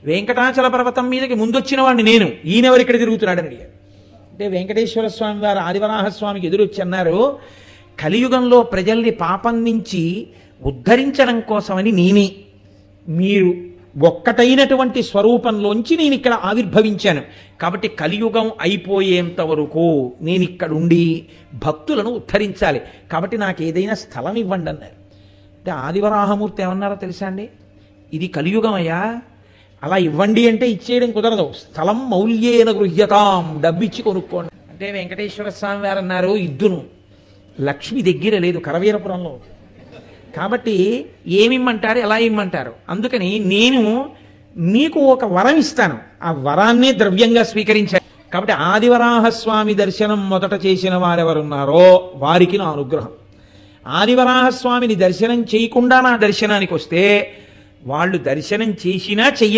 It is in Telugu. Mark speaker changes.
Speaker 1: వెంకటాచల పర్వతం మీదకి ముందొచ్చిన వాడిని నేను, ఈయనెవరు ఇక్కడ తిరుగుతున్నాడని అడిగారు. అంటే వెంకటేశ్వర స్వామి వారు ఆదివరాహస్వామికి ఎదురొచ్చి అన్నారు, కలియుగంలో ప్రజల్ని పాపం నుంచి ఉద్ధరించడం కోసమని నేనే, మీరు ఒక్కటైనటువంటి స్వరూపంలోంచి నేను ఇక్కడ ఆవిర్భవించాను. కాబట్టి కలియుగం అయిపోయేంత వరకు నేను ఇక్కడ ఉండి భక్తులను ఉద్ధరించాలి. కాబట్టి నాకు ఏదైనా స్థలం ఇవ్వండి అన్నారు. అంటే ఆదివరాహమూర్తి ఏమన్నారో తెలుసా అండి, ఇది కలియుగం అయ్యా, అలా ఇవ్వండి అంటే ఇచ్చేయడం కుదరదు. స్థలం మౌల్యేన గృహ్యతాం, డబ్బిచ్చి కొనుక్కోండి. అంటే వెంకటేశ్వర స్వామి వారు అన్నారు, ఇద్దును, లక్ష్మి దగ్గర లేదు కరవీరపురంలో, కాబట్టి ఏమిమ్మంటారు, ఎలా ఇమ్మంటారు, అందుకని నేను మీకు ఒక వరం ఇస్తాను, ఆ వరాన్నే ద్రవ్యంగా స్వీకరించాను. కాబట్టి ఆదివరాహస్వామి దర్శనం మొదట చేసిన వారెవరున్నారో వారికి నా అనుగ్రహం. ఆదివరాహస్వామిని దర్శనం చేయకుండా నా దర్శనానికి వస్తే వాళ్ళు దర్శనం చేసినా చెయ్య